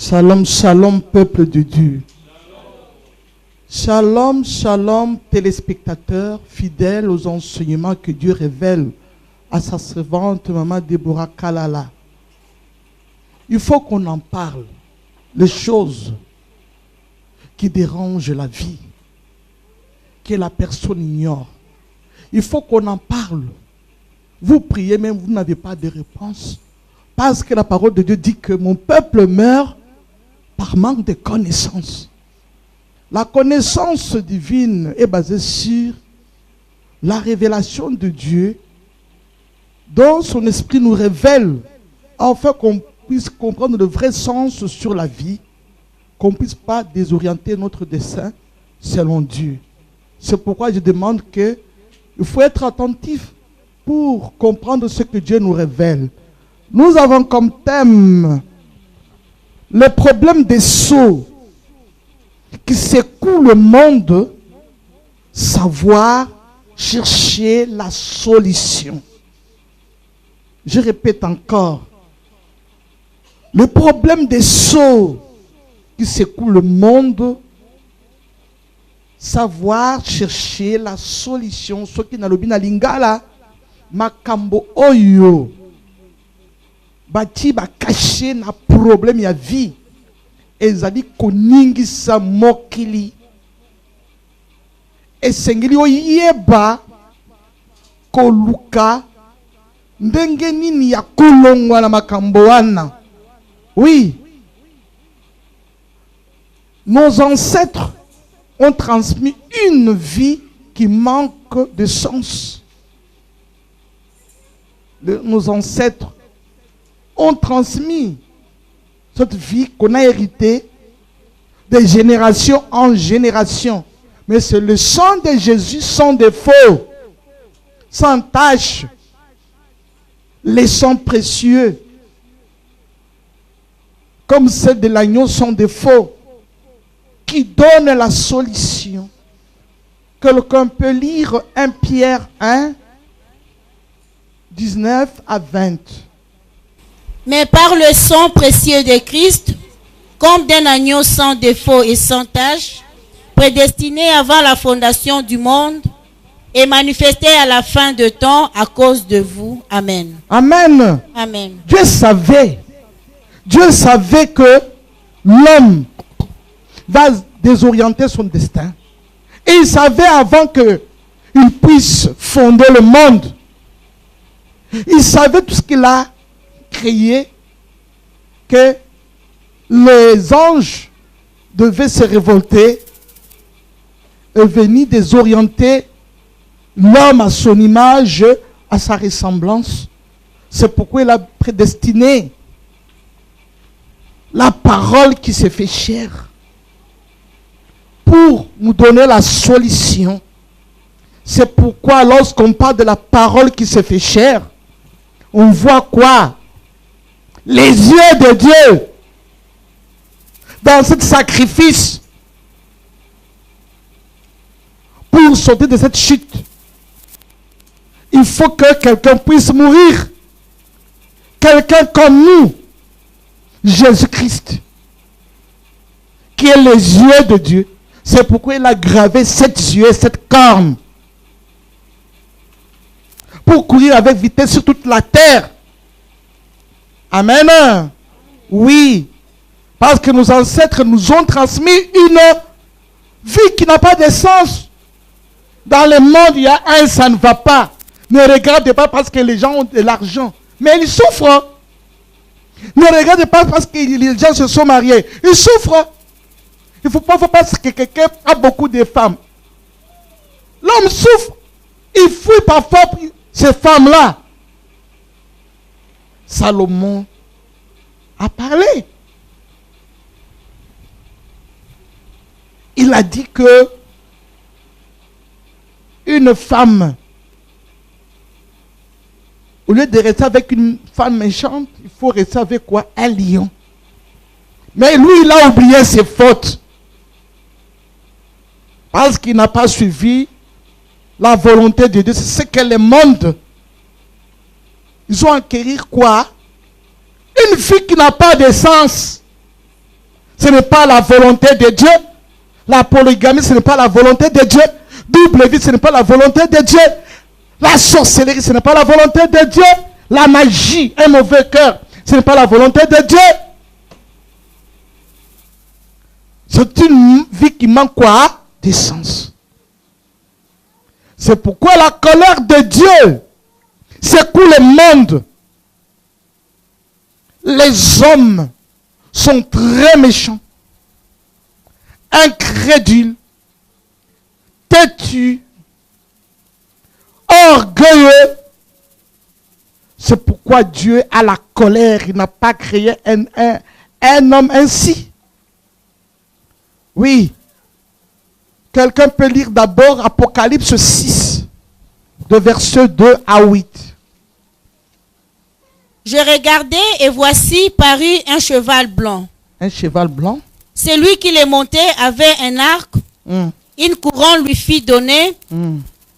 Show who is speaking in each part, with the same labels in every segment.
Speaker 1: Shalom, shalom, peuple de Dieu. Shalom, shalom, téléspectateurs fidèles aux enseignements que Dieu révèle à sa servante, Maman Déborah Kalala. Il faut qu'on en parle. Les choses qui dérangent la vie, que la personne ignore. Il faut qu'on en parle. Vous priez, même vous n'avez pas de réponse. Parce que la parole de Dieu dit que mon peuple meurt par manque de connaissance. La connaissance divine est basée sur la révélation de Dieu, dont son esprit nous révèle, afin qu'on puisse comprendre le vrai sens sur la vie, qu'on ne puisse pas désorienter notre dessein selon Dieu. C'est pourquoi je demande qu'il faut être attentif pour comprendre ce que Dieu nous révèle. Nous avons comme thème le problème des sots qui secouent le monde, savoir chercher la solution. Je répète encore, le problème des sots qui secouent le monde, savoir chercher la solution. Ce qui n'a le bina lingala, makambo oyo. Bati ba caché na problème ya vie. Ezali koningi sa mokili. Esengeli oyeba koluka ndenge nini ya kolongwa na makambo wana. Oui. Nos ancêtres ont transmis une vie qui manque de sens. Nos ancêtres ont transmis cette vie qu'on a héritée de génération en génération. Mais c'est le sang de Jésus sans défaut, sans tache, les sangs précieux, comme celle de l'agneau sans défaut, qui donne la solution. Quelqu'un peut lire 1 Pierre 1, 19 à 20.
Speaker 2: Mais par le sang précieux de Christ, comme d'un agneau sans défaut et sans tache, prédestiné avant la fondation du monde et manifesté à la fin de temps à cause de vous. Amen.
Speaker 1: Amen.
Speaker 2: Amen.
Speaker 1: Dieu savait que l'homme va désorienter son destin. Et il savait avant qu'il puisse fonder le monde. Il savait tout ce qu'il a créé, que les anges devaient se révolter et venir désorienter l'homme à son image, à sa ressemblance. C'est pourquoi il a prédestiné la parole qui s'est fait chair pour nous donner la solution. C'est pourquoi lorsqu'on parle de la parole qui s'est fait chair, on voit quoi? Les yeux de Dieu dans ce sacrifice pour sortir de cette chute. Il faut que quelqu'un puisse mourir. Quelqu'un comme nous, Jésus-Christ, qui est les yeux de Dieu. C'est pourquoi il a gravé 7 yeux, 7 cornes, pour courir avec vitesse sur toute la terre. Amen. Oui. Parce que nos ancêtres nous ont transmis une vie qui n'a pas de sens. Dans le monde, il y a un, ça ne va pas. Ne regardez pas parce que les gens ont de l'argent. Mais ils souffrent. Ne regardez pas parce que les gens se sont mariés. Ils souffrent. Il ne faut pas parce que quelqu'un a beaucoup de femmes. L'homme souffre. Il fuit parfois ces femmes-là. Salomon a parlé. Il a dit que une femme, au lieu de rester avec une femme méchante, il faut rester avec quoi? Un lion. Mais lui, il a oublié ses fautes. Parce qu'il n'a pas suivi la volonté de Dieu. C'est ce que le monde, ils ont acquérir quoi? Une fille qui n'a pas de sens. ce n'est pas la volonté de Dieu. La polygamie, ce n'est pas la volonté de Dieu. Double vie, ce n'est pas la volonté de Dieu. La sorcellerie, ce n'est pas la volonté de Dieu. La magie, un mauvais cœur, ce n'est pas la volonté de Dieu. C'est une vie qui manque quoi? D'essence. C'est pourquoi la colère de Dieu secoue le monde. Les hommes sont très méchants, incrédules, têtus, orgueilleux. C'est pourquoi Dieu a la colère. Il n'a pas créé un homme ainsi. Oui. Quelqu'un peut lire d'abord Apocalypse 6, de versets 2 à 8.
Speaker 2: Je regardais et voici parut un cheval blanc.
Speaker 1: Un cheval blanc.
Speaker 2: Celui qui le montait avait un arc. Une couronne lui fit donner.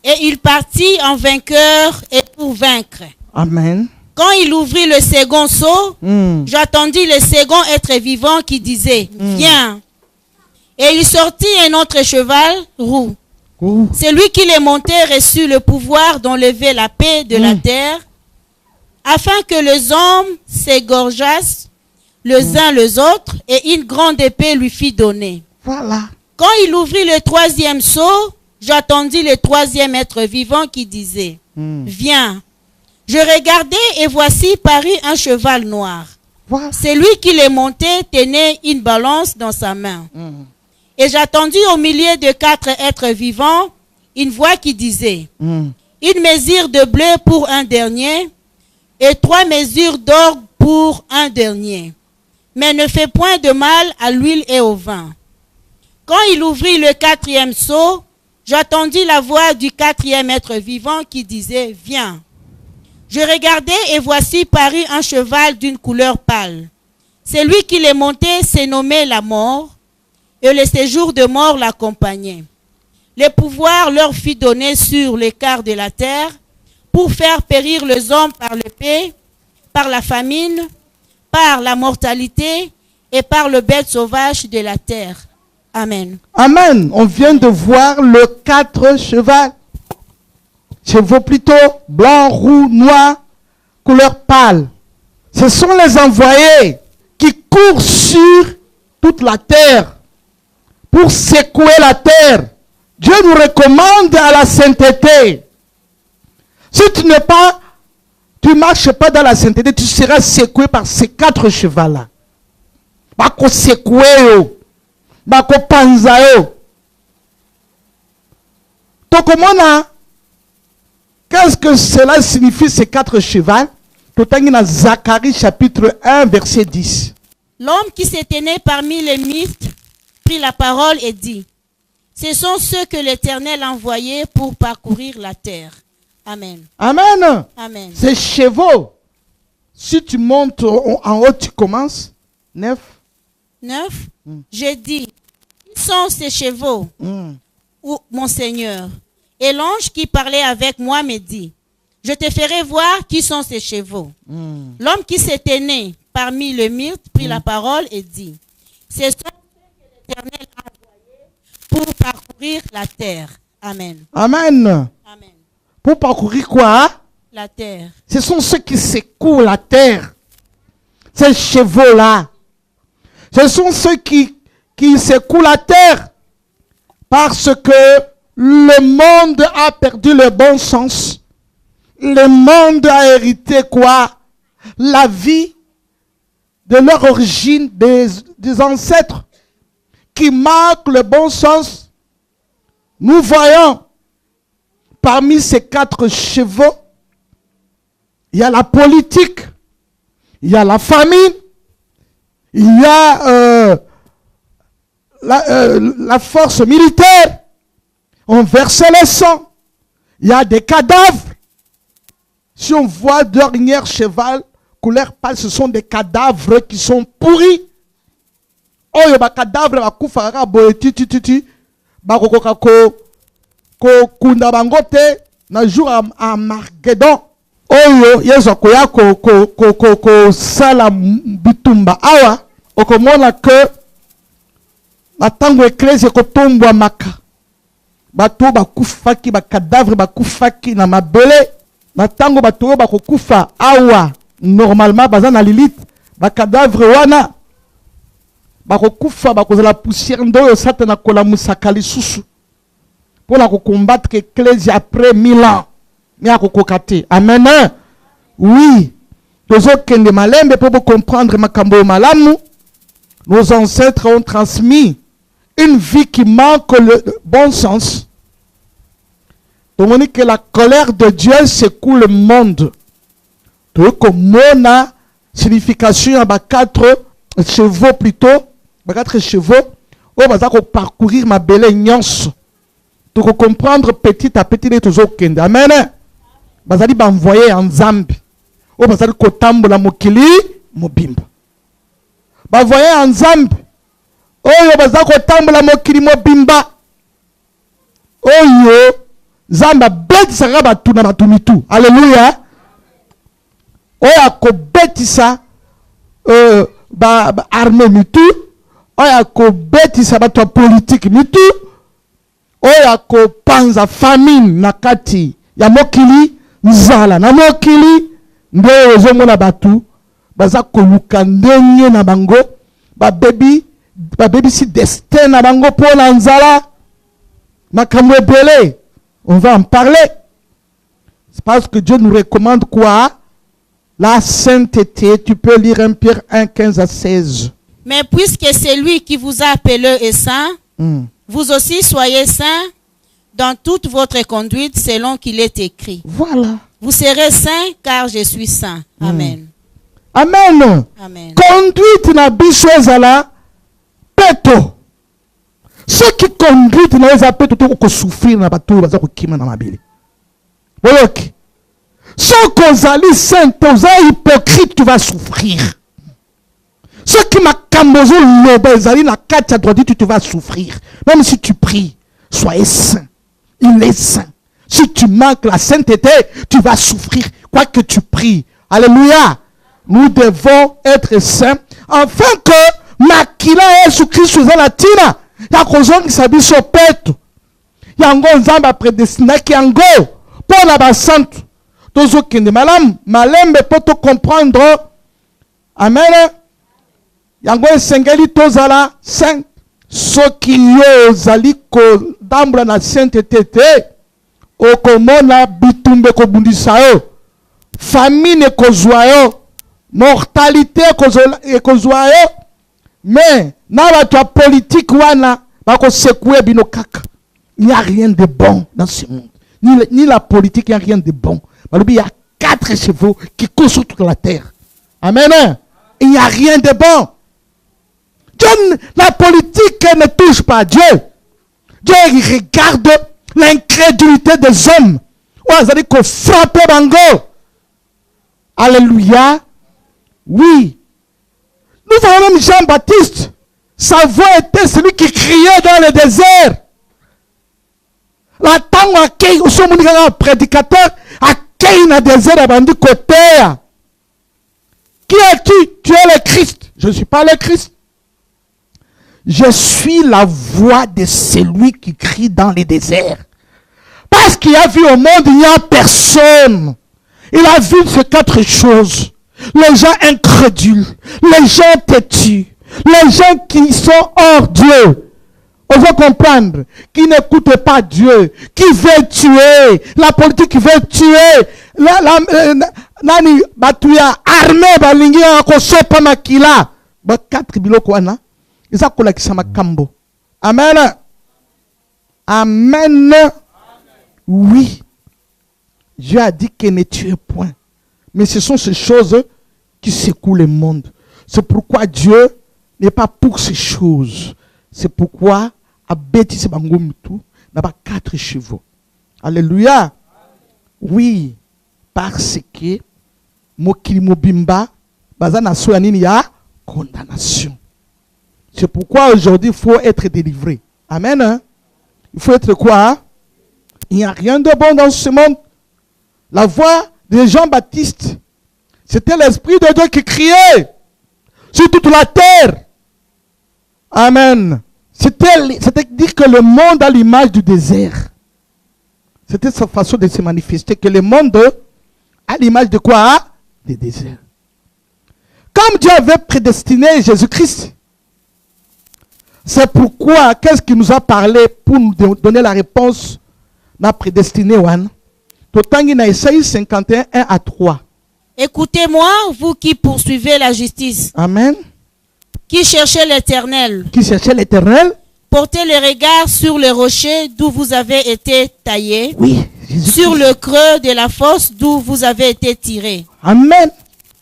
Speaker 2: Et il partit en vainqueur et pour vaincre.
Speaker 1: Amen.
Speaker 2: Quand il ouvrit le second sceau, j'attendis le second être vivant qui disait, viens. Et il sortit un autre cheval roux. Celui qui le montait reçut le pouvoir d'enlever la paix de la terre, afin que les hommes s'égorgeassent les uns les autres, et une grande épée lui fit donner.
Speaker 1: Voilà.
Speaker 2: Quand il ouvrit le troisième sceau, j'attendis le troisième être vivant qui disait, viens. Je regardai et voici parut un cheval noir.
Speaker 1: Voilà.
Speaker 2: Celui qui le montait tenait une balance dans sa main. Et j'attendis au milieu de 4 êtres vivants une voix qui disait, une mesure de bleu pour un dernier et 3 mesures d'or pour un dernier. Mais ne fais point de mal à l'huile et au vin. Quand il ouvrit le 4e sceau, j'attendis la voix du 4e être vivant qui disait, viens. Je regardai et voici parut un cheval d'une couleur pâle. Celui qui le montait s'est nommé la mort, et le séjour de mort l'accompagnait. Le pouvoir leur fut donné sur les quarts de la terre pour faire périr les hommes par l'épée, par la famine, par la mortalité et par le bête sauvage de la terre. Amen.
Speaker 1: Amen. On vient de voir le 4 chevaux. Chevaux plutôt blanc, roux, noir, couleur pâle. Ce sont les envoyés qui courent sur toute la terre pour secouer la terre. Dieu nous recommande à la sainteté. Si tu marches pas dans la sainteté, tu seras secoué par ces 4 chevaux-là. Bako secoué, bako panzayo. Tokomona. Qu'est-ce que cela signifie ces 4 chevaux? Dans Zacharie chapitre 1 verset 10.
Speaker 2: L'homme qui se tenait parmi les mythes prit la parole et dit, ce sont ceux que l'Éternel a envoyés pour parcourir la terre. Amen.
Speaker 1: Amen.
Speaker 2: Amen.
Speaker 1: Ces chevaux, si tu montes en haut, tu commences. 9.
Speaker 2: J'ai dit, qui sont ces chevaux, mon Seigneur? Et l'ange qui parlait avec moi me dit, je te ferai voir qui sont ces chevaux. L'homme qui s'était né parmi les myrtes prit la parole et dit, ce sont ceux que l'Éternel a envoyés pour parcourir la terre. Amen.
Speaker 1: Amen.
Speaker 2: Amen.
Speaker 1: Pour parcourir quoi?
Speaker 2: La terre.
Speaker 1: Ce sont ceux qui secouent la terre. Ces chevaux-là. Ce sont ceux qui secouent la terre. Parce que le monde a perdu le bon sens. Le monde a hérité quoi? La vie de leur origine, des ancêtres, qui marquent le bon sens. Nous voyons, parmi ces 4 chevaux, il y a la politique, il y a la famine, il y a la force militaire. On verse le sang. Il y a des cadavres. Si on voit dernier cheval, couleur pâle, ce sont des cadavres qui sont pourris. Oh, il y a des cadavres qui sont pourris. Kunda bangote na jour à Marguedon. Oh, yezo koya ko sala bitumba awa. Okomona que Matango eklesi kotombwa maka. Bato bakufaki, bakadavre bakufaki na mabele. Matango bato bakokufa awa. Normalement, baza na Lilith. Bakadavre wana. Bakokufa bakozala poussière ndoyo satana kola musaka lisusu. Pour la combattre l'Église après 1000 ans. Mais à kokokate. Amen. Oui. Nous autres malembe pour comprendre makambo malamu. Nos ancêtres ont transmis une vie qui manque le bon sens. Donc on dit que la colère de Dieu secoue le monde. Donc comme on a signification à 4 chevaux plutôt, 4 chevaux, on va parcourir ma belle nyons. Pour comprendre petit à petit les toujours kende. Amen. Bazali ba envoyer en Zambie. O bazali kotambola mokili mobimba. Ba envoyer en Zambie. Oyo bazali kotambola mokili mobimba. Oyo Zamba betisa batu na batu mitu. Alléluia. Oyo ko betisa ba armée mitu. Oyo ko betisa batu politique mitu. Oya ko panza famine na kati ya mokili nzala na mokili nde ozomona batu baza koluka ndenge na bango babebi si destin na bango po na nzala makambo ebele. On va en parler. C'est parce que Dieu nous recommande quoi? La sainteté. Tu peux lire 1 Pierre 1, 15 à 16.
Speaker 2: Mais puisque c'est lui qui vous a appelé est saint, vous aussi soyez saints dans toute votre conduite selon qu'il est écrit.
Speaker 1: Voilà.
Speaker 2: Vous serez saints car je suis saint. Amen.
Speaker 1: Amen.
Speaker 2: Amen.
Speaker 1: Conduite na biso ezala peto. Ceux qui conduite na eza peto to ko souffrir na bato baza ko kima na mabili. Boyoki. Ceux kozali saint, oza hypocrite, tu vas souffrir. Ceux qui makambozo lobezali na kati ya droite, tu vas souffrir. Même si tu pries, soyez saint. Il est saint. Si tu manques la sainteté, tu vas souffrir. Quoi que tu pries. Alléluia. Nous devons être saints afin que makila Yesu Christ soit la tina. Ya kozongi sabiso petu. Yango nzamba prédestinaki yango pour la basante. Tozo kende malembe poto comprendre. Amen. Yango esengeli tozala saint. Soki yo zali ko dambula na sainteté te okomona bitumbe kobundisa yo, famine kozwa yo, mortalité kozwa yo, mais na bato ya politique wana bako secouer bino kaka. Il n'y a rien de bon dans ce monde. Ni la politique, il n'y a rien de bon. Il y a 4 chevaux qui courent sur toute la terre. Amen. Il n'y a rien de bon. Dieu, la politique ne touche pas Dieu. Dieu regarde l'incrédulité des hommes. On a dit qu'on frappe bango. Alléluia. Oui. Nous voyons même Jean-Baptiste. Sa voix était celui qui criait dans le désert. La tango akei, au sommet d'un prédicateur, akei na désert abandi côté. Qui es-tu? Tu es le Christ. Je ne suis pas le Christ. Je suis la voix de celui qui crie dans les déserts. Parce qu'il a vu au monde, il n'y a personne. Il a vu ces 4 choses. Les gens incrédules, les gens têtus, les gens qui sont hors Dieu. On veut comprendre, qui n'écoutent pas Dieu, qui veut tuer, la politique qui veut tuer, nani batuya armée balingi akosopa makila. Ba 4 biloko wana. Amen. Amen. Oui. Dieu a dit qu'il ne tue point. Mais ce sont ces choses qui secouent le monde. C'est pourquoi Dieu n'est pas pour ces choses. C'est pourquoi Abeti se bangomutu n'a pas 4 chevaux. Alléluia. Oui. Parce que mokili mobimba bazana soyanini ya condamnation. C'est pourquoi aujourd'hui, il faut être délivré. Amen. Hein? Il faut être quoi? Il n'y a rien de bon dans ce monde. La voix de Jean-Baptiste, c'était l'Esprit de Dieu qui criait sur toute la terre. Amen. C'est-à-dire que le monde a l'image du désert. C'était sa façon de se manifester, que le monde a l'image de quoi? Du désert. Comme Dieu avait prédestiné Jésus-Christ, c'est pourquoi, qu'est-ce qu'il nous a parlé pour nous donner la réponse? Na prédestiné, Wan. Totangi na Isaïe 51, 1 à 3.
Speaker 2: Écoutez-moi, vous qui poursuivez la justice,
Speaker 1: Amen.
Speaker 2: qui cherchez l'Éternel.
Speaker 1: Qui cherchait l'Éternel?
Speaker 2: Portez le regard sur le rocher d'où vous avez été taillé,
Speaker 1: Oui. Jésus-Christ.
Speaker 2: sur le creux de la fosse d'où vous avez été tiré.
Speaker 1: Amen.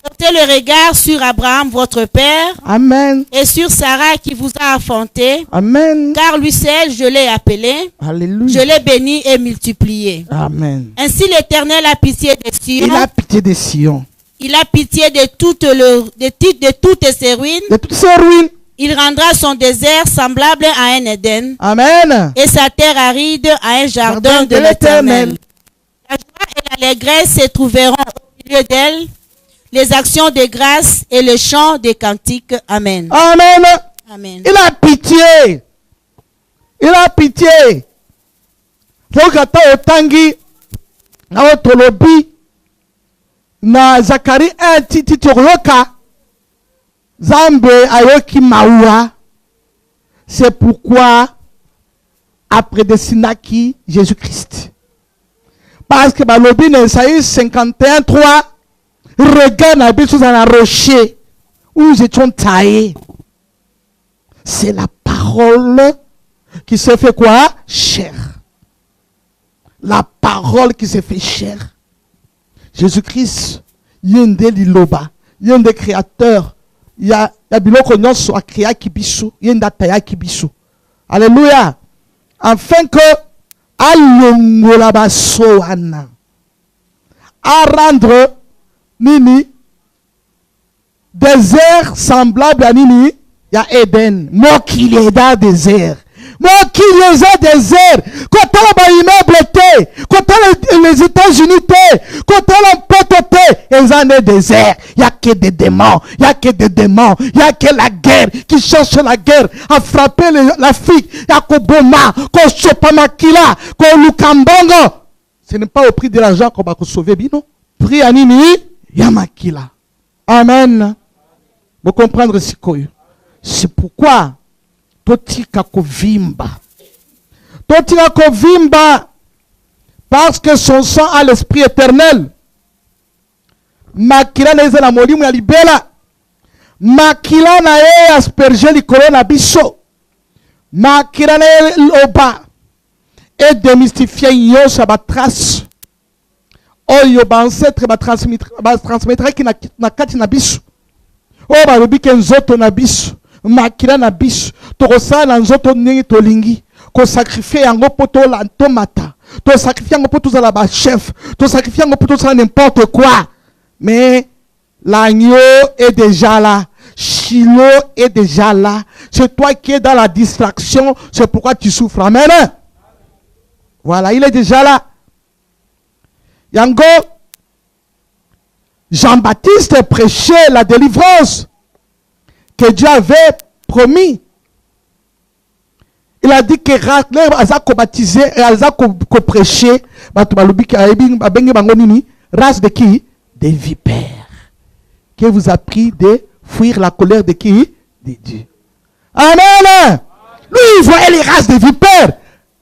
Speaker 2: Portez le regard sur Abraham, votre père,
Speaker 1: Amen.
Speaker 2: et sur Sarah qui vous a enfanté,
Speaker 1: Amen.
Speaker 2: car lui seul je l'ai appelé,
Speaker 1: Alléluia.
Speaker 2: je l'ai béni et multiplié.
Speaker 1: Amen.
Speaker 2: Ainsi l'Éternel a pitié de Sion,
Speaker 1: Il a pitié de Sion.
Speaker 2: il a pitié de toutes ses ruines,
Speaker 1: De toutes ces ruines.
Speaker 2: il rendra son désert semblable à un Éden,
Speaker 1: Amen.
Speaker 2: et sa terre aride à un jardin de l'Éternel. La joie et l'allégresse se trouveront au milieu d'elle, les actions de grâce et le chant des cantiques. Amen.
Speaker 1: Amen.
Speaker 2: Amen.
Speaker 1: Il a pitié. Il a pitié. Donc, attends, otangi, na otolobi, na Zacharie 1, titi toroka, Zambe ayoki maua. C'est pourquoi, après dessinaki Jésus-Christ. Parce que, balobi, na Isaïe 51, 3, regarde la bille sous un rocher où nous étions taillés. C'est la parole qui se fait quoi? Chair. La parole qui se fait chair. Jésus-Christ, yende liloba, yende créateur, ya biloko nyonso a créa kibisu, yende taya kibisu. Alléluia. Afin que alongola baso wana. À rendre nini désert semblable à nini ya Eden. Mokili eda désert. Mokili eza désert. Quand on a immeuble te, quand on les États-Unis te, quand on a pote te, ils en est désert. Il y a que des démons, il y a que des démons, il y a que la guerre qui cherche la guerre à frapper l'Afrique. Il y a que Boma, qu'on chope makila, qu'on lukambongo. Ce n'est pas au prix de l'argent qu'on va sauver bino. Prix à nini Yamakila. Amen. Vous comprendre sikoyo. C'est pourquoi totika kovimba. Totika kovimba parce que son sang a l'esprit éternel. Makila na la molimu ya libela. Makila na ye asperger likolo na biso. Makila na ye loba et démystifier nyonso ba trace. Oyo ba ancêtre ba transmettre ki na kati na biso. O ba lobi ke nzoto na biso, makila na biso, to kosala nzoto ndenge tolingi, ko sacrifier yango po to la tomata, to sacrifier yango po to zala ba chef, to sacrifier yango po to zala n'importe quoi. Mais l'agneau est déjà là. Shiloh est déjà là. C'est toi qui es dans la distraction, c'est pourquoi tu souffres. Amen. Voilà, il est déjà là. Yango, Jean-Baptiste prêchait la délivrance que Dieu avait promis. Il a dit que Razako baptisé et Razako prêché, race de qui? Des vipères. Qui vous a pris de fuir la colère de qui? De Dieu. Amen. Lui, il voyait les races de vipères.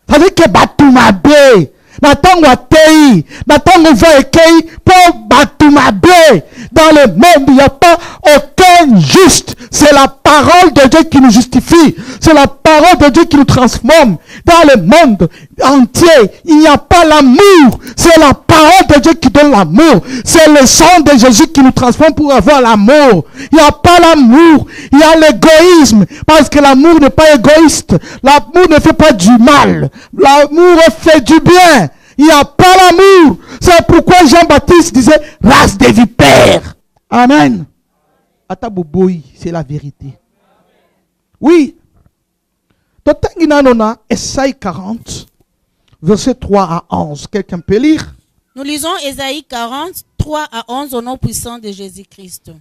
Speaker 1: Ça veut dire que Batoumabe. Natango atei, natango va ekei, pour Batoumabe. Dans le monde, il n'y a pas aucun juste. C'est la parole de Dieu qui nous justifie. C'est la parole de Dieu qui nous transforme. Dans le monde entier, il n'y a pas l'amour. C'est la parole de Dieu qui donne l'amour. C'est le sang de Jésus qui nous transforme pour avoir l'amour. Il n'y a pas l'amour. Il y a l'égoïsme. Parce que l'amour n'est pas égoïste. L'amour ne fait pas du mal. L'amour fait du bien. Il n'y a pas l'amour. C'est pourquoi Jean-Baptiste disait race des vipères. Amen. Ataboboyi, c'est la vérité. Oui. Totanginanona, Esaïe 40, verset 3 à 11. Quelqu'un peut lire?
Speaker 2: Nous lisons Ésaïe 40, 3 à 11 au nom puissant de Jésus-Christ.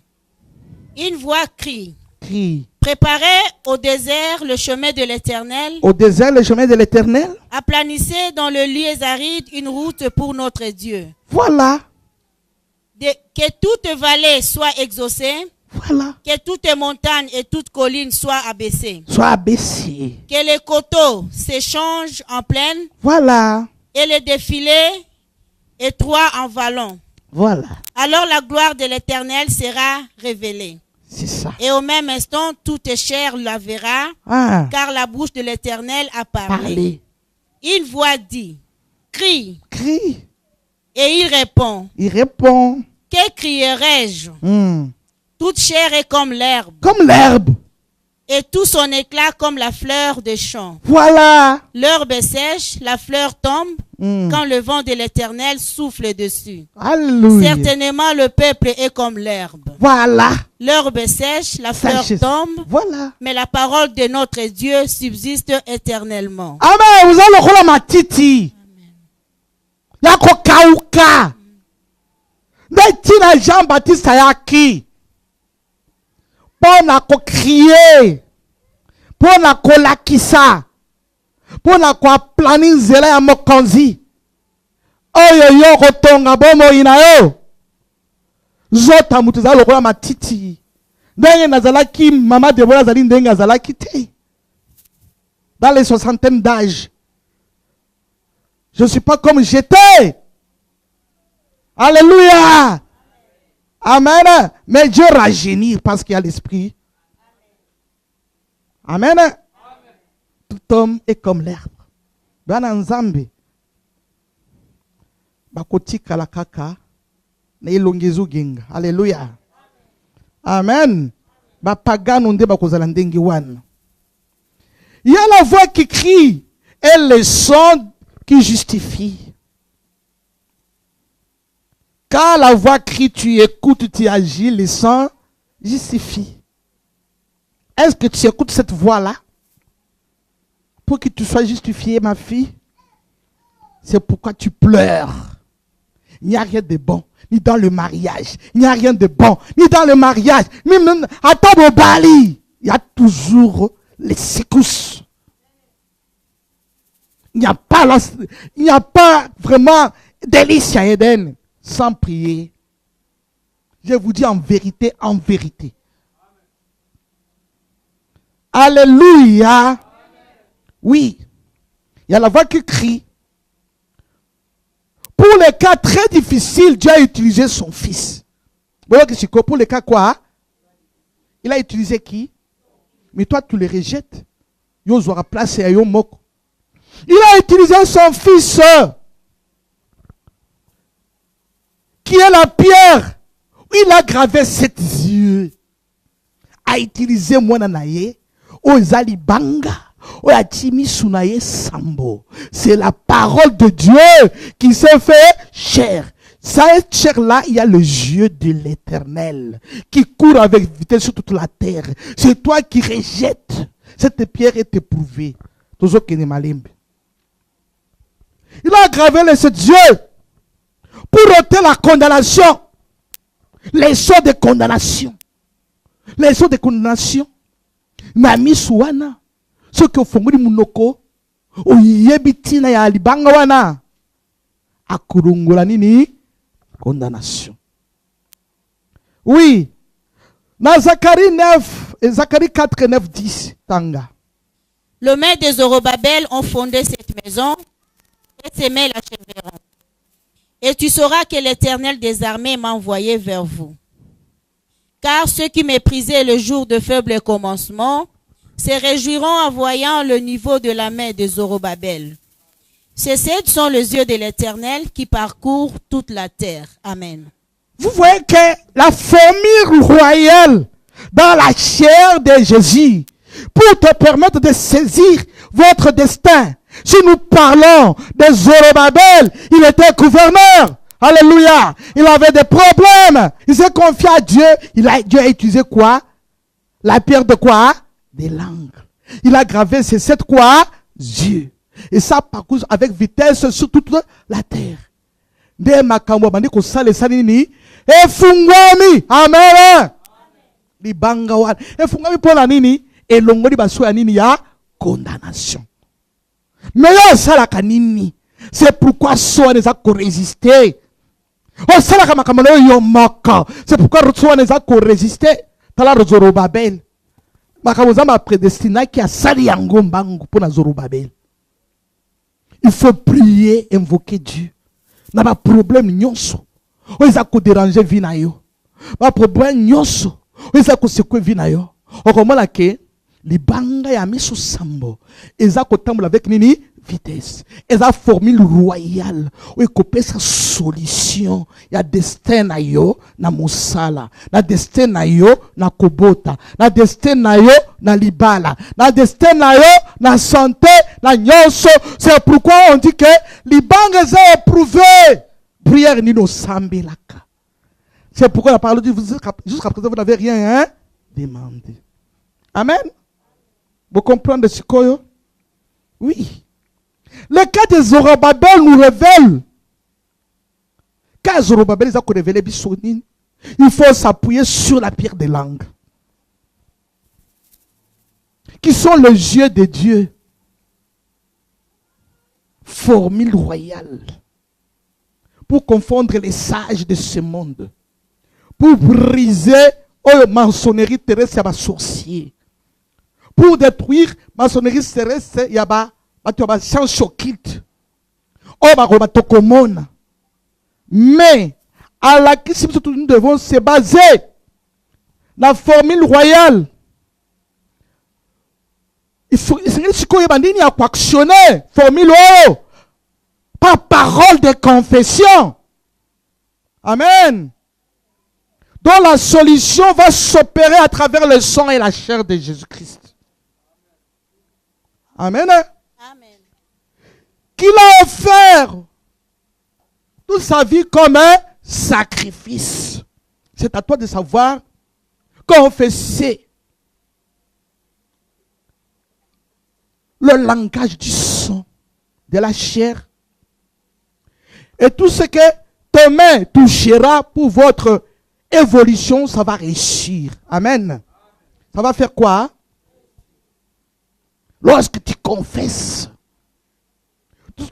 Speaker 2: Une voix crie,
Speaker 1: Crie.
Speaker 2: Préparez au désert le chemin de l'Éternel.
Speaker 1: Au désert, le chemin de l'Éternel.
Speaker 2: Aplanissez dans le lieu aride une route pour notre Dieu.
Speaker 1: Voilà.
Speaker 2: Que toute vallée soit exaucée.
Speaker 1: Voilà.
Speaker 2: Que toute montagne et toute colline soient abaissées.
Speaker 1: Sois abaissé.
Speaker 2: Que les coteaux s'échangent en plaine.
Speaker 1: Voilà.
Speaker 2: Et les défilés étroits en vallon.
Speaker 1: Voilà.
Speaker 2: Alors la gloire de l'Éternel sera révélée.
Speaker 1: C'est ça.
Speaker 2: Et au même instant, toute chair la verra, car la bouche de l'Éternel a parlé. Une voix dit, crie.
Speaker 1: Crie.
Speaker 2: Et il répond.
Speaker 1: Il répond.
Speaker 2: Que crierai-je? Toute chair est comme l'herbe.
Speaker 1: Comme l'herbe.
Speaker 2: Et tout son éclat comme la fleur des champs.
Speaker 1: Voilà.
Speaker 2: L'herbe est sèche, la fleur tombe, quand le vent de l'Éternel souffle dessus.
Speaker 1: Alléluia.
Speaker 2: Certainement le peuple est comme l'herbe.
Speaker 1: Voilà.
Speaker 2: L'herbe est sèche, la fleur tombe.
Speaker 1: Voilà.
Speaker 2: Mais la parole de notre Dieu subsiste éternellement.
Speaker 1: Amen. Vous allez le matiti. Yako kauka. Netina Jean-Baptiste Ayaki. Pour na ko crier. Pour na ko lakisa. Pour na ko plani zela ya mokonzi. Oyo yo kotonga bomo inayo. Zota mutu za lokola matiti. Ndenge nazalaki mama Deborah zali ndenge azalaki te. Dans les 60 d'âge. Je ne suis pas comme j'étais. Alléluia. Amen. Mais Dieu rajeunit parce qu'il y a l'esprit. Amen. Tout homme est comme l'herbe. Bana nzambe. Bakotika la kaka. Na ilongezu genga. Alléluia. Amen. Bapagano nde bakozala ndenge wana. Il y a la voix qui crie et le son qui justifie. Quand la voix crie, tu écoutes, tu agis, le son justifie. Est-ce que tu écoutes cette voix-là pour que tu sois justifié, ma fille? C'est pourquoi tu pleures. Il n'y a rien de bon, ni dans le mariage. Il n'y a rien de bon, ni dans le mariage. Même à ton bali, il y a toujours les secousses. Il n'y a pas vraiment délice à Éden sans prier. Je vous dis en vérité, en vérité. Alléluia. Oui. Il y a la voix qui crie. Pour les cas très difficiles, Dieu a utilisé son fils. Pour les cas quoi? Il a utilisé qui? Mais toi, tu les rejettes. Il a utilisé son fils, qui est la pierre. Il a gravé 7 yeux. A utilisé Mwananaye, Ozali Banga, Oyatimi Sunaye Sambo. C'est la parole de Dieu qui s'est fait chair. Cette chair-là, il y a le yeux de l'Éternel qui court avec vitesse sur toute la terre. C'est toi qui rejettes. Cette pierre est éprouvée. Il a gravé les 7 yeux pour ôter la condamnation. Les sceaux de condamnation. Les sceaux de condamnation. Nami Suwana. Ce que Fongoli Munoko. Oyebitina ya libanga wana. Akurungola nini? Condamnation. Oui. Dans Zacharie 9 et Zacharie 4, 9, 10. Tanga.
Speaker 2: Les mains des Zorobabel ont fondé cette maison et ses mains l'achèveront. Et tu sauras que l'Éternel des armées m'a envoyé vers vous. Car ceux qui méprisaient le jour de faible commencement se réjouiront en voyant le niveau de la main de Zorobabel. Ces 7 sont les yeux de l'Éternel qui parcourent toute la terre. Amen.
Speaker 1: Vous voyez que la famille royale dans la chair de Jésus, pour te permettre de saisir votre destin. Si nous parlons de Zorobabel, il était gouverneur. Alléluia. Il avait des problèmes. Il s'est confié à Dieu. Dieu a utilisé quoi? La pierre de quoi? Des langues. Il a gravé ces 7 quoi? Yeux. Et ça parcourt avec vitesse sur toute la terre. Amen. libanga wana efungami mpona nini elongoli baso ya nini ya condamnation. Mais yo osalaka nini? C'est pourquoi so wana eza koresiste. Osalaka makambo na yo moko. C'est pourquoi so wana eza koresiste. Tala Zorobabel. Makambo nzambe apredestinaki asali yango mbangu mpona Zorobabel. Il faut prier, invoquer Dieu. Na ba problème nyonso. O eza ko déranger vie na yo. Ba problème nyonso. O eza ko sekwe vie na yo. Okomona ke libanga ya miso sambo. Eza ko tambola avec nini vitesse. Eza formule royale. O ekopé sa solution. Ya destin na yo na mosala. Na destin na yo na kobota. Na destin na yo na libala. Na destin na yo na santé na nyonso. C'est pourquoi on dit que libanga eza éprouvé. Prière ni no sambelaka. C'est pourquoi la parole dit jusqu'à présent vous n'avez rien demandé. Amen. Vous comprenez ce que oui. Le cas de Zorobabel nous révèle. Quand Zorobabel a révélé Bissonine, il faut s'appuyer sur la pierre des langues. Qui sont les yeux de Dieu. Formule royale. Pour confondre les sages de ce monde. Pour briser la maçonnerie terrestre, il y a des sorciers. Pour détruire la maçonnerie terrestre, il y a des sciences occultes. Mais, à la question que nous devons se baser, la formule royale. Il faut actionner formule par parole de confession. Amen. Donc la solution va s'opérer à travers le sang et la chair de Jésus-Christ. Amen.
Speaker 2: Amen.
Speaker 1: Qu'il a offert toute sa vie comme un sacrifice. C'est à toi de savoir confesser le langage du sang, de la chair. Et tout ce que tes mains touchera pour votre évolution, ça va réussir. Amen. Ça va faire quoi? Lorsque tu confesses,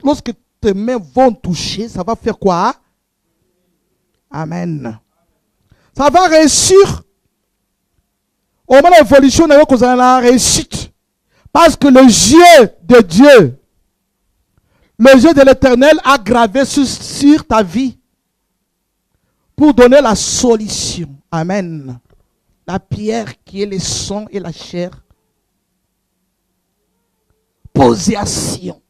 Speaker 1: lorsque tes mains vont toucher, ça va faire quoi? Amen. Ça va réussir. Au moment de l'évolution, on a la réussite. Parce que le yeux de Dieu, le yeux de l'Éternel a gravé sur ta vie pour donner la solution. Amen. La pierre qui est le sang et la chair. Posée à Sion.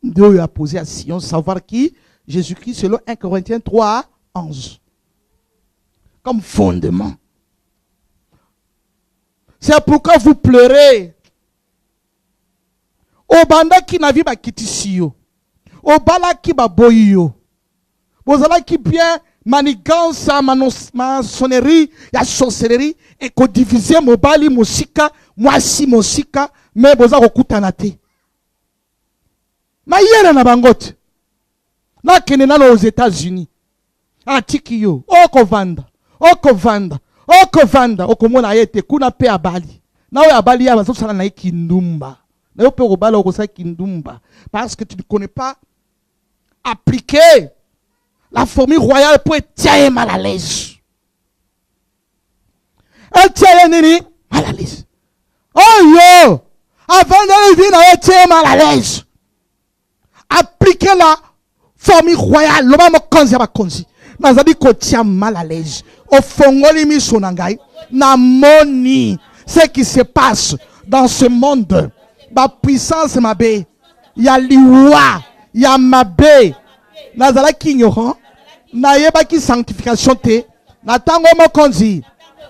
Speaker 1: Dieu a posé à Sion, savoir qui? Jésus-Christ selon 1 Corinthiens 3, 11. Comme fondement. C'est pourquoi vous pleurez. Obanda qui n'a vu ba kitisio. Obala qui ba boyo. Bozala qui bien manigance, maçonnerie, ya sorcellerie et ko diviser mobali musika, mwasi musika, mais boza kokutana te. Ma yera na bangote. Na kene na aux États-Unis. Atiki yo, okovanda, okovanda. Okovanda, okomona yete kuna pe abali. Na we abali ya bazo sala na kindumba. Na yo pe obala okosala kindumba parce que tu ne connais pas appliquer la formule royale pour être mal à l'aise. Être nini mal à l'aise. Oh yo, avant d'aller venir na être mal à l'aise. Appliquer la formule royale, le même konzi ba konzi. Nazali ko tia mal à l'aise. Au fongoli mi sonangai na moni ce qui se passe dans ce monde. Ba puissance mabe, ya liwa, ya mabe. Nazala ki ignorant, na yeba ki sanctification te, na tango mo konzi,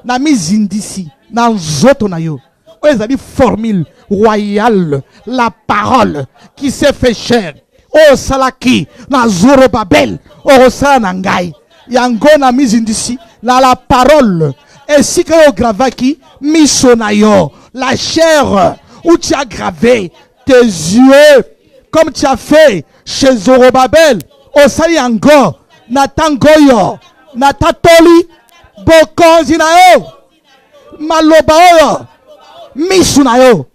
Speaker 1: na mizindisi, na nzoto na yo. Ezali formule royale, la parole qui s'est fait chair. O salaki na Zorobabel, o sanangai. Yango na mizindisi. La parole, ainsi que au gravaki, misonayo, la chair, où tu as gravé tes yeux, comme tu as fait chez Zorobabel, au Saliango, Natangoyo, Natatoli, bokonzi na yo maloba oyo misu na yo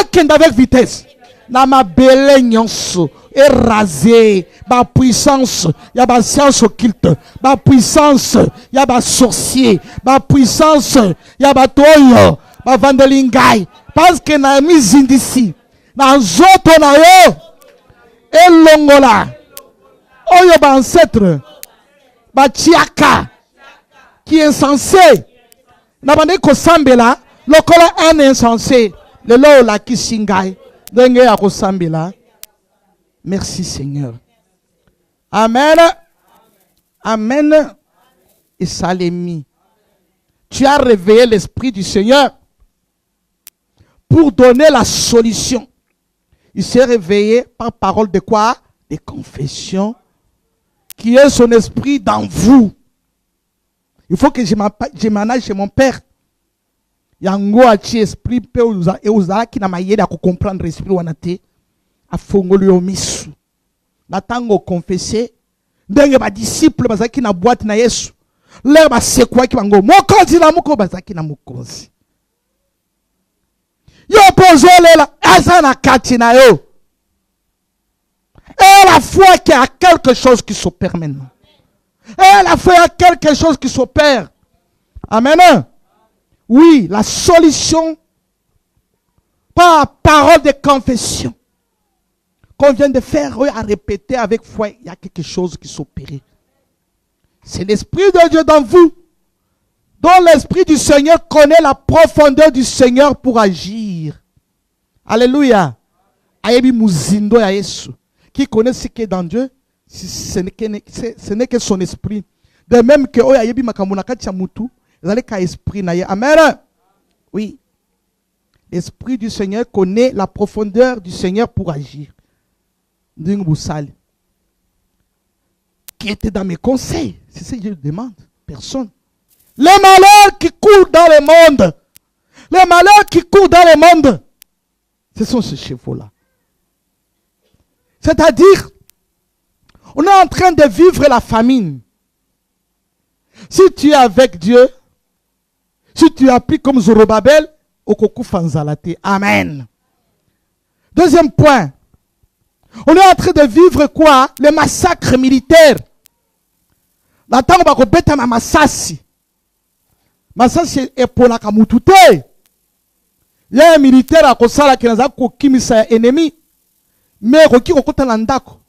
Speaker 1: ekende avec vitesse na mabele nyonso érasé ba puissance ya ba science occulte ba puissance ya ba sorcier ba puissance ya ba toyo ba vandelingai parce que na mizindisi na nzoto na yo elongola oyo ba ancêtre ba chiaka qui est insensé na bande ko sambela lokola un insensé le lo la kisingai ndenge ya ko sambela. Merci Seigneur. Amen. Amen. Et Salémi. Tu as réveillé l'Esprit du Seigneur pour donner la solution. Il s'est réveillé par parole de quoi? De confession. Qui est son esprit dans vous. Il faut que je manage chez mon père. Yango achi esprit pe uza ki na mayede à comprendre l'esprit wanate. A fongoli o misu na tango confesser ndenge ba disciple bazaki na boîte na Yesu le ba sekwa ki bango mokonzi na moko bazaki na mokonzi yo pozolela azana kati na yo et la foi qu'il y a quelque chose qui s'opère maintenant et la foi il y a quelque chose qui s'opère. Amen. Oui, la solution par parole de confession qu'on vient de faire, à répéter avec foi, il y a quelque chose qui s'opère. C'est l'Esprit de Dieu dans vous, dont l'Esprit du Seigneur connaît la profondeur du Seigneur pour agir. Alléluia. Ayebi muzindo ya Yesu. Qui connaît ce qui est dans Dieu, ce n'est que son esprit. De même que ayebi makamuna kati ya mutu, zale ka esprit na ye. Amen. Oui. L'Esprit du Seigneur connaît la profondeur du Seigneur pour agir. Qui était dans mes conseils. C'est ce que je demande. Personne. Les malheurs qui courent dans le monde. Les malheurs qui courent dans le monde. Ce sont ces chevaux-là. C'est-à-dire, on est en train de vivre la famine. Si tu es avec Dieu, si tu appliques comme Zorobabel, Okoku Fanzalate. Amen. Deuxième point. On est en train de vivre quoi? Le massacre militaire. La tango bako beta ma masasi. Masasi est pour la kamutute. Il y a un militaire à Kosala qui n'a pas kimisa ennemi. Mais qui kokota landako.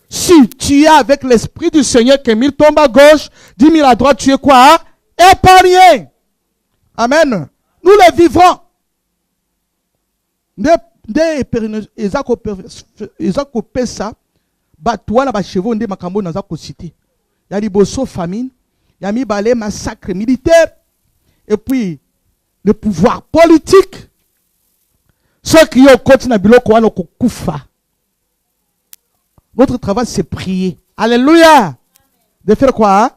Speaker 1: Si tu es avec l'Esprit du Seigneur qui mille tombe à gauche, 10 000 à droite, tu es quoi? Épargné. Amen. Nous les vivrons. Ezako pesa batouana ba chevaux nde makambo na zako cité. Ya liboso famine, ya mi balé massacre militaire et puis le pouvoir politique. Ceux qui ont côté na biloko wana ko kufa. Notre travail c'est prier. Alléluia. De faire quoi?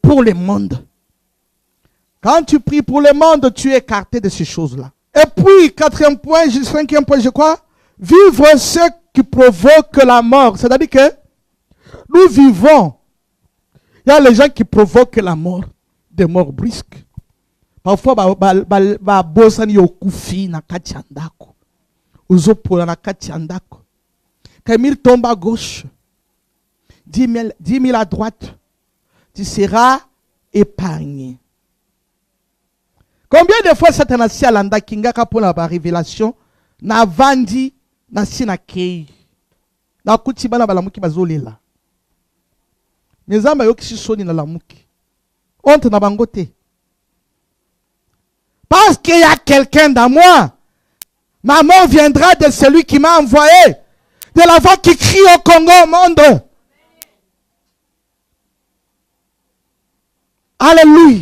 Speaker 1: Pour le monde. Quand tu pries pour le monde, tu es écarté de ces choses-là. Et puis, cinquième point, je crois, vivre ce qui provoque la mort. C'est-à-dire que nous vivons. Il y a les gens qui provoquent la mort, des morts brusques. Parfois, bosani yokufi na katiandako. Uzopola na katiandako. Quand il tombe à gauche, 10 000 à droite, tu seras épargné. Combien de fois Satan a si alanda kingaka pour la révélation na vandi na sina kei na kutiba na balamuki bazolela mezamba yoki soni na lamuki honte na bangote parce qu'il y a quelqu'un dans moi. Ma mort viendra de celui qui m'a envoyé, de la voix qui crie au Congo au monde. Alléluia.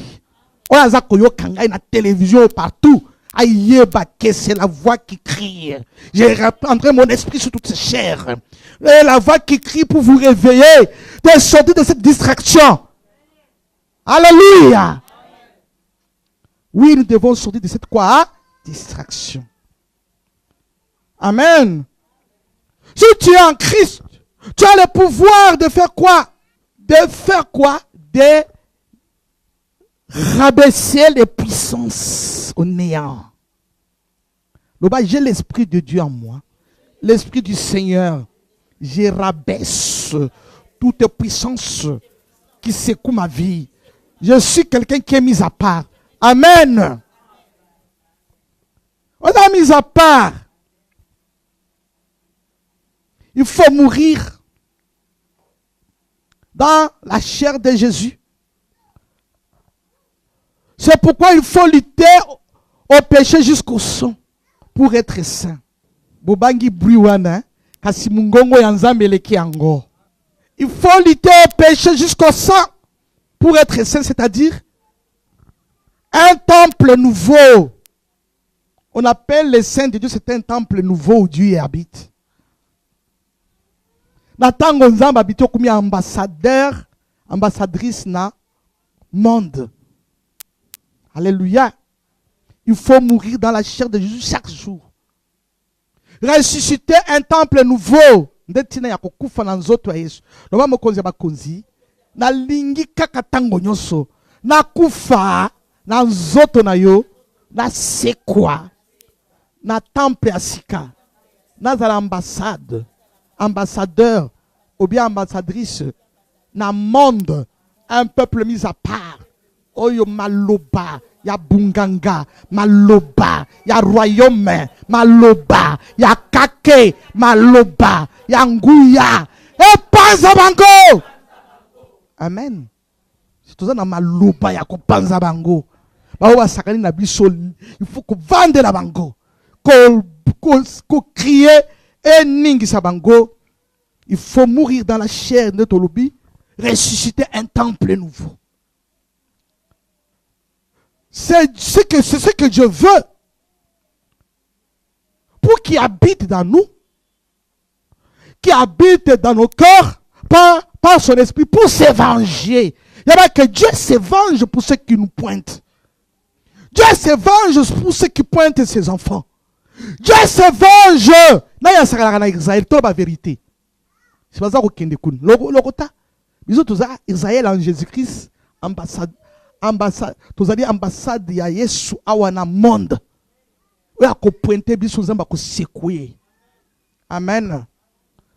Speaker 1: On a la télévision partout. C'est la voix qui crie. Je reprendrai mon esprit sur toutes ces chairs. Et la voix qui crie pour vous réveiller, de sortir de cette distraction. Alléluia. Oui, nous devons sortir de cette quoi? Distraction. Amen. Si tu es en Christ, tu as le pouvoir de faire quoi? De faire quoi? De rabaisser les puissances au néant. J'ai l'Esprit de Dieu en moi. L'Esprit du Seigneur. Je rabaisse toute puissance qui secoue ma vie. Je suis quelqu'un qui est mis à part. Amen. On a mis à part. Il faut mourir dans la chair de Jésus. C'est pourquoi il faut lutter au péché jusqu'au sang pour être saint. Bobangi bruwana kasi mungongo ya nzambe leki yango. Il faut lutter au péché jusqu'au sang pour être saint, c'est-à-dire un temple nouveau. On appelle les saints de Dieu, c'est un temple nouveau où Dieu habite. Natango nzamba habite comme ambassadeur, ambassadrice na monde. Alléluia. Il faut mourir dans la chair de Jésus chaque jour. Ressusciter un temple nouveau. Ndetina ya kokufa na nzoto ya Yesu. Loba mokonzi ya bakonzi. Na lingi kaka tango nyonso. Na kufa na nzoto na yo. Na sekwa. Na temple ya sika. Na zala ambassade. Ambassadeur. Ou bien ambassadrice. Na monde. Un peuple mis à part. Oyo maloba. Ya bunganga, maloba, ya royaume, maloba, ya kake, maloba, ya nguya, et panza bango. Amen. C'est tout ça dans maloba, ya ko panza bango. Bawa sakani na biso, il faut que vende la bango, ko crier et ningi sa bango. Il faut mourir dans la chair de Tolobi, ressusciter un temple nouveau. C'est ce que Dieu veut. Pour qu'il habite dans nous. Qui habite dans nos cœurs. Par son esprit. Pour se venger. Il y a que Dieu se venge pour ceux qui nous pointent. Dieu se venge pour ceux qui pointent ses enfants. Dieu se venge. Là, il y a ça Israël. C'est la vérité. C'est pas ça qu'on dit. L'ogota. Bisous tout ça. Israël en Jésus-Christ. Ambassade, tous allez ambassade ya Yesu awana monde. Oya ko pointer biso nzamba ko secouer. Amen.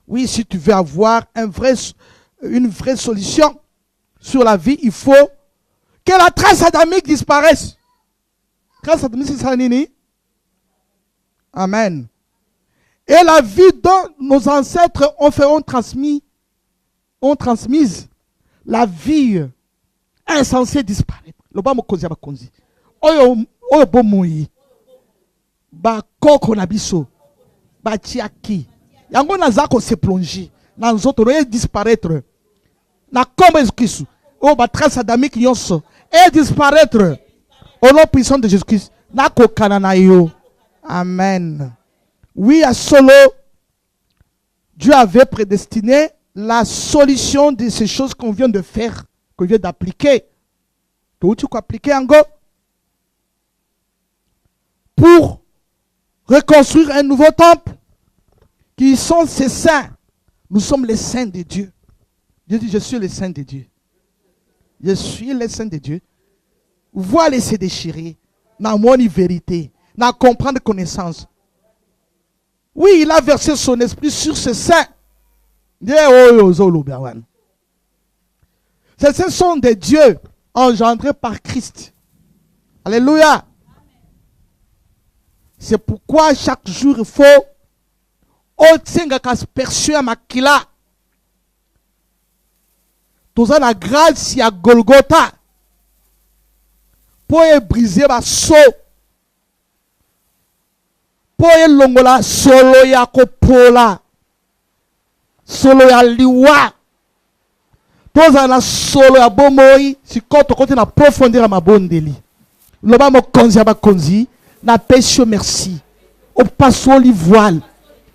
Speaker 1: Oui, si tu veux avoir une vraie solution sur la vie, il faut que la trace adamique disparaisse. Trace adamique, c'est ça, nini? Amen. Et la vie dont nos ancêtres ont transmise la vie insensé disparaître. Le bas mokonzi abakonzi. Oyo bomoi. Ba koko na biso. Ba tiaki. Yango nazako se plonger. Na nzoto no disparaître. Na comme Jésus-Christ. O ba trace adamique yonso. Et disparaître. Au nom puissant de Jésus-Christ. Na kokana na yo. Amen. Oui, à solo. Dieu avait prédestiné la solution de ces choses qu'on vient de faire. Que vient d'appliquer. Tout tu peux appliquer en go. Pour reconstruire un nouveau temple. Qui sont ces saints. Nous sommes les saints de Dieu. Dieu dit, je suis le saint de Dieu. Je suis le saint de Dieu. Voilà se déchirer. Dans mon vérité. Dans comprendre connaissance. Oui, il a versé son esprit sur ces saints. Ces saints sont des dieux engendrés par Christ. Alléluia. C'est pourquoi chaque jour il faut persuer makila. Tout ça la grâce y a Golgotha. Pour briser ma so. Pour longola solo ya kopola. Solo ya liwa. Toza na solo ya bomoi si koto kote na profondeur à ma bondeli. Loba mo konzi ba konzi na péché merci. O passo li voile.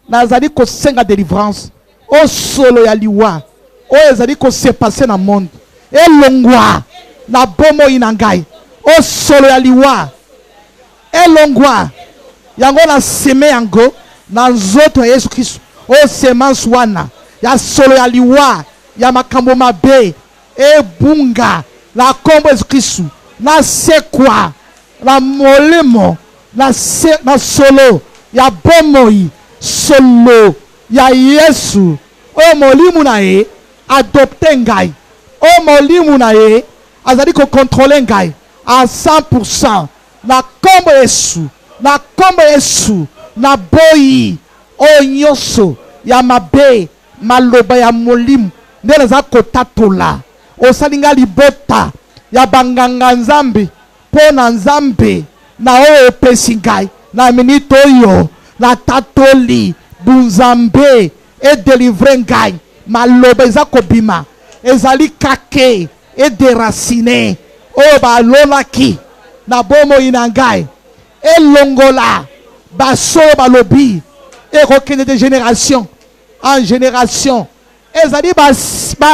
Speaker 1: Na zali ko senga délivrance. O solo ya liwa. O ezali ko se passer na monde. E longwa na bomoi na ngai. O solo ya liwa. E longwa yango na seme yango na nzoto ya Yesu Kristo. O semence wana ya solo ya liwa. Ya makambo mabe e bunga la kombo Yesu Kristo na sekwa na molimo na solo ya bomoi solo ya Yesu o molimu na ye adopte ngai o molimu na ye azali ko contrôler ngai à 100% na kombo Yesu na boyi o nyonso ya mabe maloba ya molimu nde naza kotatola osalinga libota ya banganga nzambe mpo na nzambe na oyo epesi ngai na minute oyo na tatoli bunzambe edelivre ngai maloba eza kobima ezali kake ederacine oyo balolaki na bomoi na ngai elongola basoyo balobi ekokende de génération en génération ezali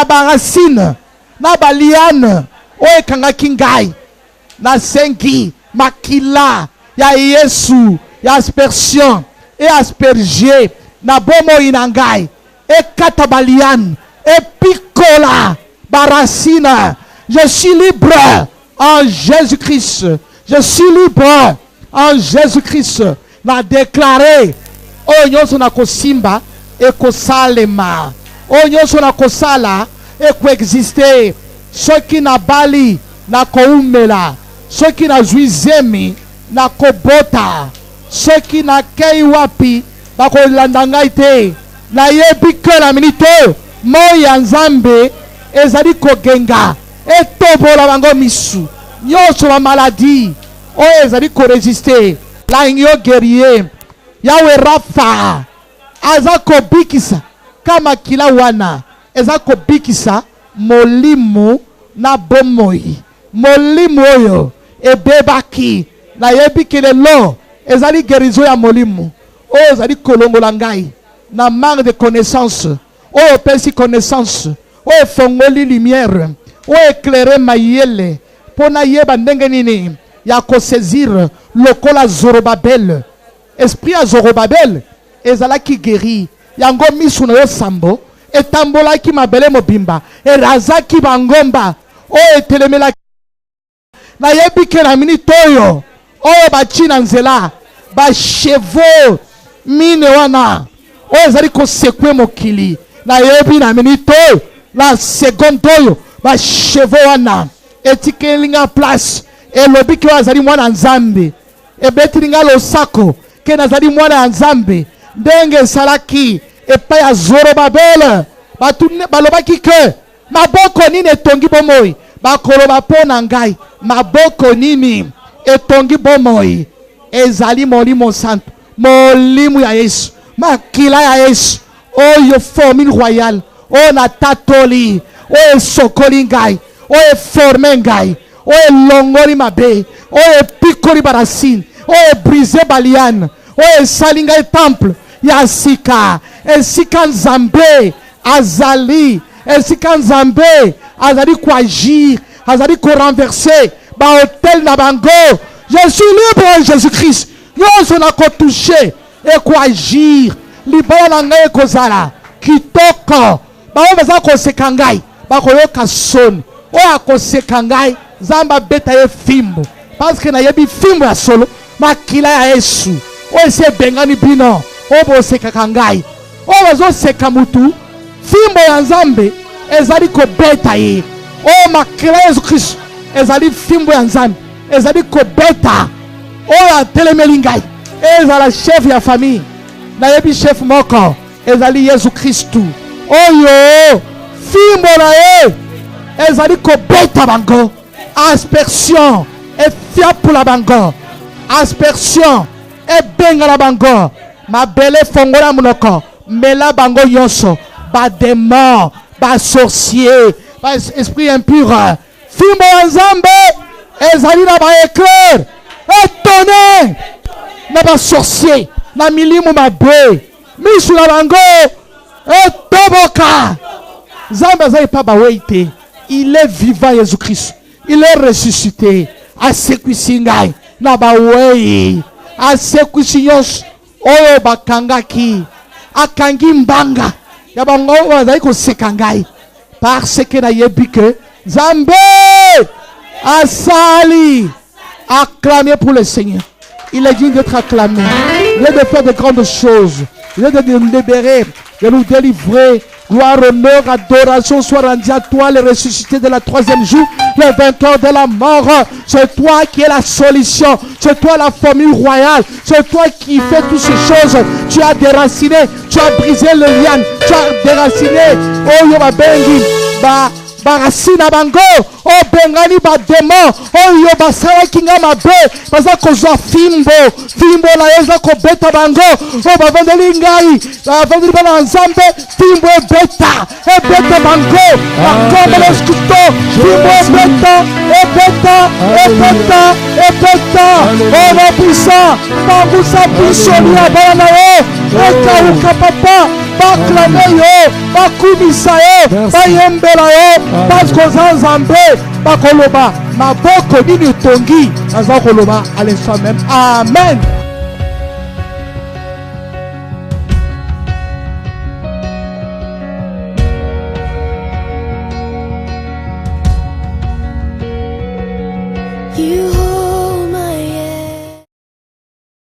Speaker 1: baracine na baliane oyo ekangaki ngai nasengi makila ya Yesu ya aspersion et asperger na bomoi na ngai ekata baliane epikola baracine. Je suis libre en Jésus-Christ. Je suis libre en Jésus-Christ. Na déclaré oyo nyonso na kosimba ekosalema oyo nyonso na kosala ekoexiste soki na bali na koumela soki na zwi zemi na kobota soki na kei wapi bakolanda ngai te nayebi ke na minute moi ya nzambe ezali kogenga etobola bango misu nyonso ba maladi oyo ezali koresiste la union guerrier Yawe Rafa aza kobikisa kama kila wana eza kobikisa molimu na bomoi molimu oyo ebebaki na yebiki lelo ezali guérison ya molimu oyo ezali kolongola ngai na manque de connaissance oyo pesi connaissance oyo fongoli lumière oyo éclairer mayele pona yeba ndenge nini ya kosaisir lokola Zorobabel esprit ya Zorobabel ezalaki guéri yango misu na yo sambo etambolaki mabele mobimba erazaki bangomba oyo etelemelaki nayebi ke na minute oyo bachi na nzela bachevaux mine wana oyo ezali kosekwe mokili nayebi na minute oyo na seconde oyo bachevaux wana etikelinga place elobi ke oyo azali mwana nzambe ebetilinga losako ke nazali mwana ya nzambe ndenge esalaki epai ya Zorobabel balobaki ke maboko nini etongi bomoi bakoloba mpo na ngai maboko nini etongi bomoi ezali molimo santo molimo ya Yesu makila ya Yesu oyo formule royale oyo natatoli oyo esokoli ngai oyo eforme ngai oyo elongoli mabe oyo epikoli baracine oyo ebrise baliane oyo esali ngai temple ya sika esika nzambe azali esika nzambe azali koagir azali korenverse bahotel na bango. Je suis libre en Jésus-Christ nyonso na kotouche ekoagir libala na ngai ekozala kitoko bango baza koseka ngai bakoyoka soni oyo akoseka ngai nzambe abeta ye fimbo parce que nayebi fimbo ya solo makila ya Yesu oyo esi ebengani bino oyo bosekaka ngai oyo bazoseka mutu fimbo ya nzambe ezali kobeta ye oyo makila ya Yesu Kristo ezali fimbo ya nzambe ezali kobeta oyo atelemeli ngai ezala chef ya famille nayebi chef moko ezali Yesu Kristo oyo fimbo na ye ezali kobeta bango aspersion efiapula bango aspersion ebengala bango mabele fongola munoko mela bango nyonso bademon basorcier baesprit impur fimbo ya nzambe ezali na baéclair etone na basorcier na milimu mabe misu na bango etoboka nzambe aza epa bawei te il est vivant Jésus-Christ il est ressuscité asekwisi ngai na bawei asekwisi nyonso oyo bakangaki akangi mbanga ya bango oyo azali koseka ngai parce que nayebi ke nzambe Asali. Acclamez pour le Seigneur. Il est digne d'être acclamé. Il est de faire de grandes choses. Il est de nous libérer, de nous délivrer. Gloire, honneur, adoration soit rendue à toi, le ressuscité de la troisième jour, le vainqueur de la mort. C'est toi qui es la solution. C'est toi la famille royale. C'est toi qui fais toutes ces choses. Tu as déraciné, tu as brisé le lien, tu as déraciné. Oh, Yoba Bengi, barasina bango, oh bengani ba démon, oh yo basala kinga mabe, baza kozwa fimbo la yeza ko beta bango, oh bavandeli ngai, bavandeli bana nzambe, fimbo beta bango, akoma le skuto, fimbo beta, oh ma puissant, bangusa pisonia bana yo, eka papa, baklame yo, bakumisa yo, bayembela yo, bakoza nzambe, bakoloba maboko nini tongi aza koloba à l'instant même. Amen.
Speaker 3: You